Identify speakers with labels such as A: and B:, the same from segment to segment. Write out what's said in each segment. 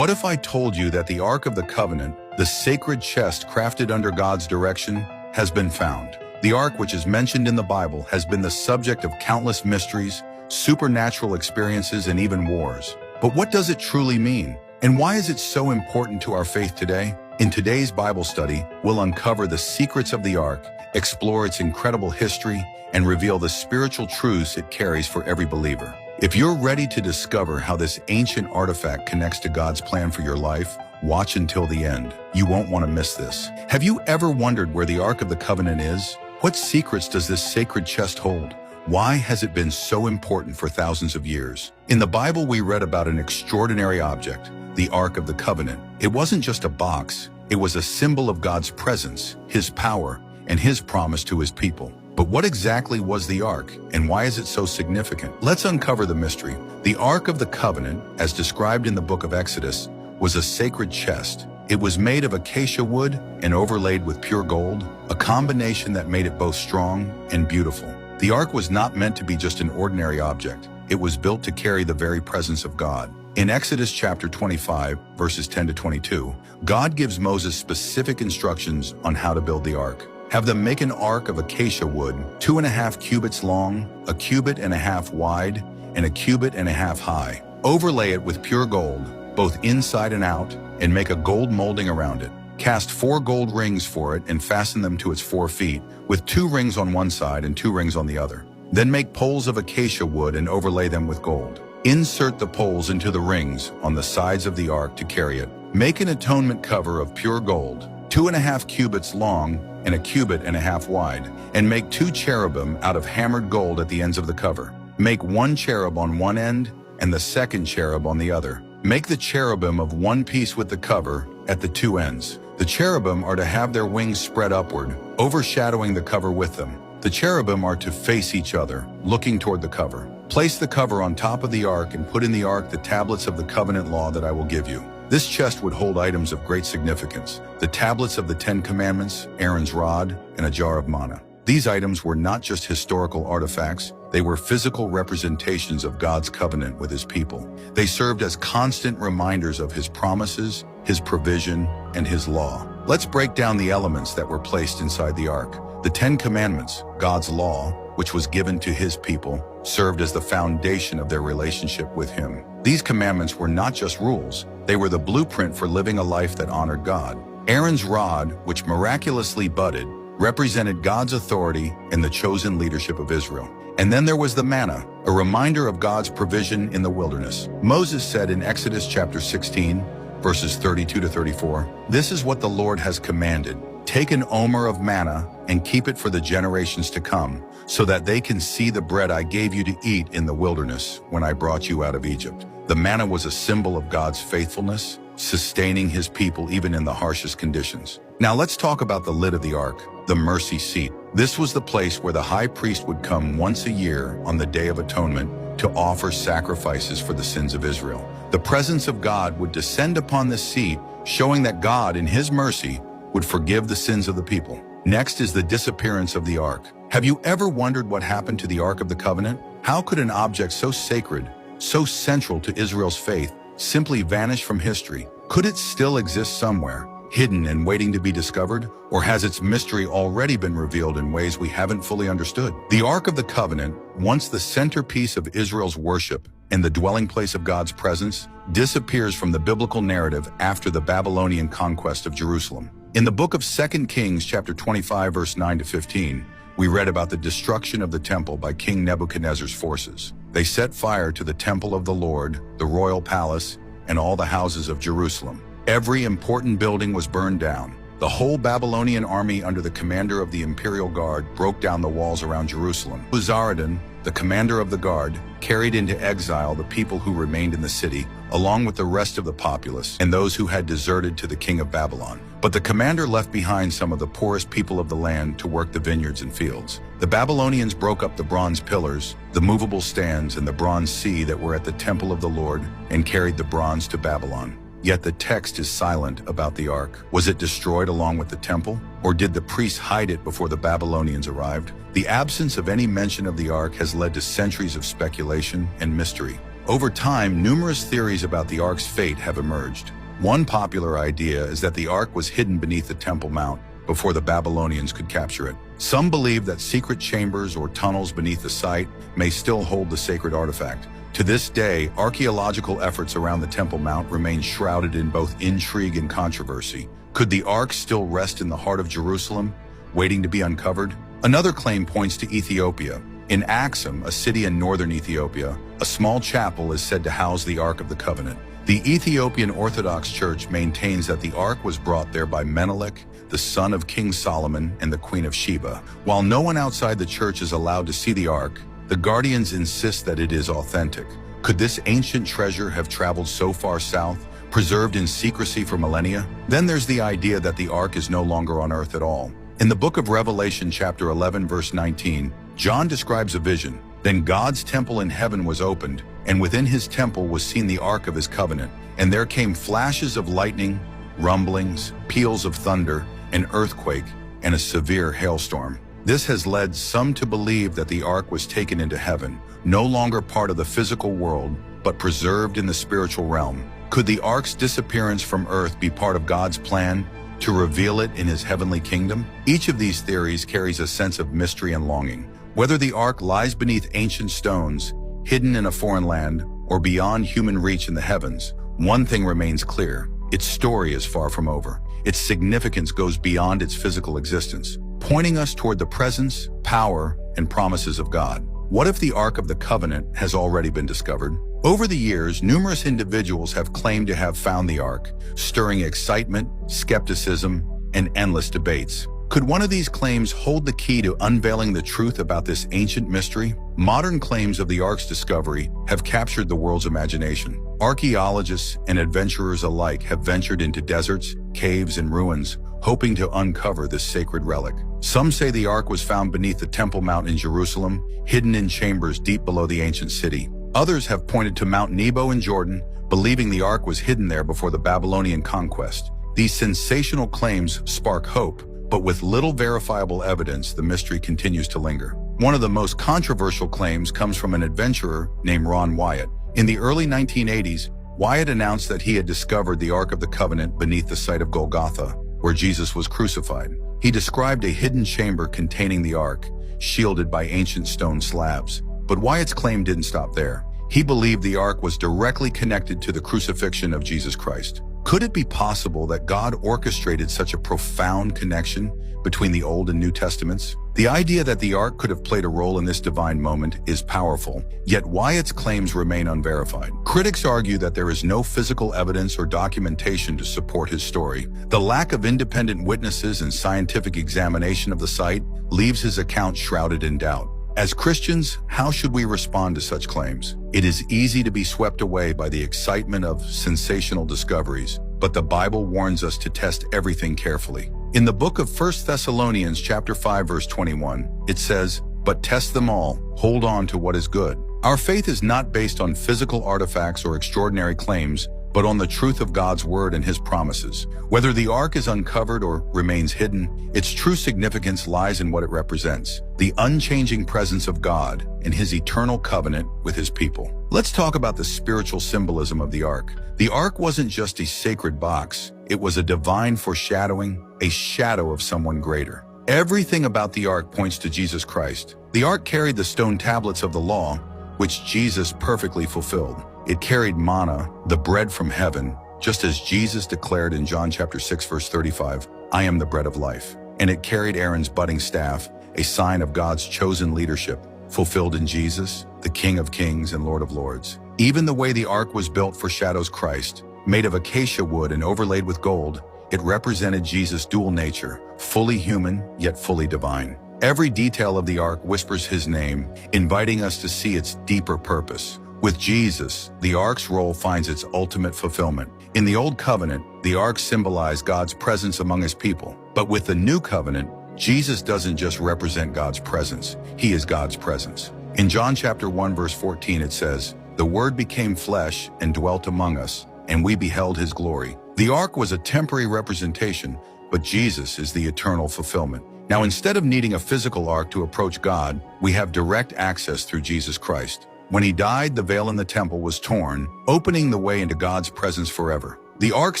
A: What if I told you that the Ark of the Covenant, the sacred chest crafted under God's direction, has been found? The Ark, which is mentioned in the Bible, has been the subject of countless mysteries, supernatural experiences, and even wars. But what does it truly mean? And why is it so important to our faith today? In today's Bible study, we'll uncover the secrets of the Ark, explore its incredible history, and reveal the spiritual truths it carries for every believer. If you're ready to discover how this ancient artifact connects to God's plan for your life, watch until the end. You won't want to miss this. Have you ever wondered where the Ark of the Covenant is? What secrets does this sacred chest hold? Why has it been so important for thousands of years? In the Bible, we read about an extraordinary object, the Ark of the Covenant. It wasn't just a box. It was a symbol of God's presence, His power, and His promise to His people. But what exactly was the Ark, and why is it so significant? Let's uncover the mystery. The Ark of the Covenant, as described in the book of Exodus, was a sacred chest. It was made of acacia wood and overlaid with pure gold, a combination that made it both strong and beautiful. The Ark was not meant to be just an ordinary object. It was built to carry the very presence of God. In Exodus chapter 25, verses 10 to 22, God gives Moses specific instructions on how to build the Ark. Have them make an ark of acacia wood, 2.5 cubits long, 1.5 cubits wide, and 1.5 cubits high. Overlay it with pure gold, both inside and out, and make a gold molding around it. Cast 4 gold rings for it and fasten them to its 4 feet, with 2 rings on one side and 2 rings on the other. Then make poles of acacia wood and overlay them with gold. Insert the poles into the rings on the sides of the ark to carry it. Make an atonement cover of pure gold, 2.5 cubits long and 1.5 cubits wide, and make 2 cherubim out of hammered gold at the ends of the cover. Make 1 cherub on one end and the second cherub on the other. Make the cherubim of one piece with the cover at the 2 ends. The cherubim are to have their wings spread upward, overshadowing the cover with them. The cherubim are to face each other, looking toward the cover. Place the cover on top of the ark and put in the ark the tablets of the covenant law that I will give you. This chest would hold items of great significance: the tablets of the 10 Commandments, Aaron's rod, and a jar of manna. These items were not just historical artifacts, they were physical representations of God's covenant with His people. They served as constant reminders of His promises, His provision, and His law. Let's break down the elements that were placed inside the ark. The 10 Commandments, God's law, which was given to His people, served as the foundation of their relationship with Him. These commandments were not just rules, they were the blueprint for living a life that honored God. Aaron's rod, which miraculously budded, represented God's authority and the chosen leadership of Israel. And then there was the manna, a reminder of God's provision in the wilderness. Moses said in Exodus chapter 16, verses 32 to 34, "This is what the Lord has commanded. Take an omer of manna and keep it for the generations to come, so that they can see the bread I gave you to eat in the wilderness when I brought you out of Egypt." The manna was a symbol of God's faithfulness, sustaining His people even in the harshest conditions. Now let's talk about the lid of the ark, the mercy seat. This was the place where the high priest would come once a year on the Day of Atonement to offer sacrifices for the sins of Israel. The presence of God would descend upon this seat, showing that God, in His mercy, would forgive the sins of the people. Next is the disappearance of the ark. Have you ever wondered what happened to the Ark of the Covenant? How could an object so sacred, so central to Israel's faith, simply vanish from history? Could it still exist somewhere, hidden and waiting to be discovered? Or has its mystery already been revealed in ways we haven't fully understood? The Ark of the Covenant, once the centerpiece of Israel's worship and the dwelling place of God's presence, disappears from the biblical narrative after the Babylonian conquest of Jerusalem. In the book of 2 Kings chapter 25, verse 9 to 15, we read about the destruction of the temple by King Nebuchadnezzar's forces. They set fire to the temple of the Lord, the royal palace, and all the houses of Jerusalem. Every important building was burned down. The whole Babylonian army under the commander of the imperial guard broke down the walls around Jerusalem. Uzaradan, the commander of the guard, carried into exile the people who remained in the city, along with the rest of the populace and those who had deserted to the king of Babylon. But the commander left behind some of the poorest people of the land to work the vineyards and fields. The Babylonians broke up the bronze pillars, the movable stands, and the bronze sea that were at the temple of the Lord, and carried the bronze to Babylon. Yet the text is silent about the ark. Was it destroyed along with the temple? Or did the priests hide it before the Babylonians arrived? The absence of any mention of the ark has led to centuries of speculation and mystery. Over time, numerous theories about the ark's fate have emerged. One popular idea is that the ark was hidden beneath the Temple Mount before the Babylonians could capture it. Some believe that secret chambers or tunnels beneath the site may still hold the sacred artifact. To this day, archaeological efforts around the Temple Mount remain shrouded in both intrigue and controversy. Could the ark still rest in the heart of Jerusalem, waiting to be uncovered? Another claim points to Ethiopia. In Axum, a city in northern Ethiopia, a small chapel is said to house the Ark of the Covenant. The Ethiopian Orthodox Church maintains that the ark was brought there by Menelik, the son of King Solomon and the Queen of Sheba. While no one outside the church is allowed to see the ark, the guardians insist that it is authentic. Could this ancient treasure have traveled so far south, preserved in secrecy for millennia? Then there's the idea that the ark is no longer on earth at all. In the book of Revelation, chapter 11, verse 19, John describes a vision. Then God's temple in heaven was opened, and within his temple was seen the ark of his covenant. And there came flashes of lightning, rumblings, peals of thunder, an earthquake, and a severe hailstorm. This has led some to believe that the ark was taken into heaven, no longer part of the physical world, but preserved in the spiritual realm. Could the ark's disappearance from earth be part of God's plan to reveal it in his heavenly kingdom? Each of these theories carries a sense of mystery and longing. Whether the ark lies beneath ancient stones, hidden in a foreign land, or beyond human reach in the heavens, one thing remains clear. Its story is far from over. Its significance goes beyond its physical existence, pointing us toward the presence, power, and promises of God. What if the Ark of the Covenant has already been discovered? Over the years, numerous individuals have claimed to have found the Ark, stirring excitement, skepticism, and endless debates. Could one of these claims hold the key to unveiling the truth about this ancient mystery? Modern claims of the Ark's discovery have captured the world's imagination. Archaeologists and adventurers alike have ventured into deserts, caves, and ruins, hoping to uncover this sacred relic. Some say the Ark was found beneath the Temple Mount in Jerusalem, hidden in chambers deep below the ancient city. Others have pointed to Mount Nebo in Jordan, believing the Ark was hidden there before the Babylonian conquest. These sensational claims spark hope, but with little verifiable evidence, the mystery continues to linger. One of the most controversial claims comes from an adventurer named Ron Wyatt. In the early 1980s, Wyatt announced that he had discovered the Ark of the Covenant beneath the site of Golgotha, where Jesus was crucified. He described a hidden chamber containing the Ark, shielded by ancient stone slabs. But Wyatt's claim didn't stop there. He believed the Ark was directly connected to the crucifixion of Jesus Christ. Could it be possible that God orchestrated such a profound connection between the Old and New Testaments? The idea that the Ark could have played a role in this divine moment is powerful, yet Wyatt's claims remain unverified. Critics argue that there is no physical evidence or documentation to support his story. The lack of independent witnesses and scientific examination of the site leaves his account shrouded in doubt. As Christians, how should we respond to such claims? It is easy to be swept away by the excitement of sensational discoveries, but the Bible warns us to test everything carefully. In the book of 1 Thessalonians chapter 5 verse 21, it says, "But test them all, hold on to what is good." Our faith is not based on physical artifacts or extraordinary claims, but on the truth of God's word and his promises. Whether the Ark is uncovered or remains hidden, its true significance lies in what it represents: the unchanging presence of God and his eternal covenant with his people. Let's talk about the spiritual symbolism of the Ark. The Ark wasn't just a sacred box, it was a divine foreshadowing, a shadow of someone greater. Everything about the Ark points to Jesus Christ. The Ark carried the stone tablets of the law, which Jesus perfectly fulfilled. It carried manna, the bread from heaven, just as Jesus declared in John chapter 6 verse 35, "I am the bread of life." And it carried Aaron's budding staff, a sign of God's chosen leadership, fulfilled in Jesus, the King of Kings and Lord of Lords. Even the way the Ark was built foreshadows Christ. Made of acacia wood and overlaid with gold, it represented Jesus' dual nature, fully human yet fully divine. Every detail of the Ark whispers his name, inviting us to see its deeper purpose. With Jesus, the Ark's role finds its ultimate fulfillment. In the Old Covenant, the Ark symbolized God's presence among his people. But with the New Covenant, Jesus doesn't just represent God's presence, he is God's presence. In John chapter 1 verse 14 it says, "The Word became flesh and dwelt among us, and we beheld his glory." The Ark was a temporary representation, but Jesus is the eternal fulfillment. Now, instead of needing a physical Ark to approach God, we have direct access through Jesus Christ. When he died, the veil in the temple was torn, opening the way into God's presence forever. The ark's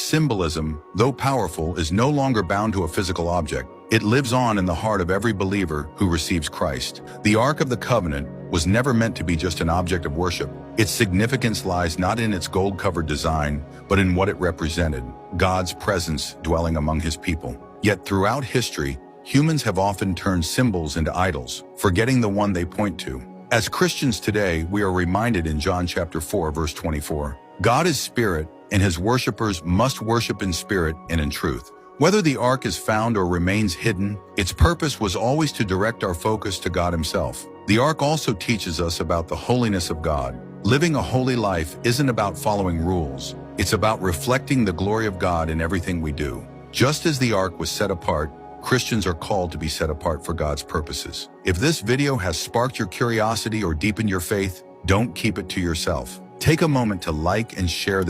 A: symbolism, though powerful, is no longer bound to a physical object. It lives on in the heart of every believer who receives Christ. The Ark of the Covenant was never meant to be just an object of worship. Its significance lies not in its gold-covered design, but in what it represented, God's presence dwelling among his people. Yet throughout history, humans have often turned symbols into idols, forgetting the one they point to. As Christians today, we are reminded in John chapter 4, verse 24, God is spirit, and his worshipers must worship in spirit and in truth. Whether the ark is found or remains hidden, its purpose was always to direct our focus to God himself. The ark also teaches us about the holiness of God. Living a holy life isn't about following rules. It's about reflecting the glory of God in everything we do. Just as the ark was set apart, Christians are called to be set apart for God's purposes. If this video has sparked your curiosity or deepened your faith, don't keep it to yourself. Take a moment to like and share this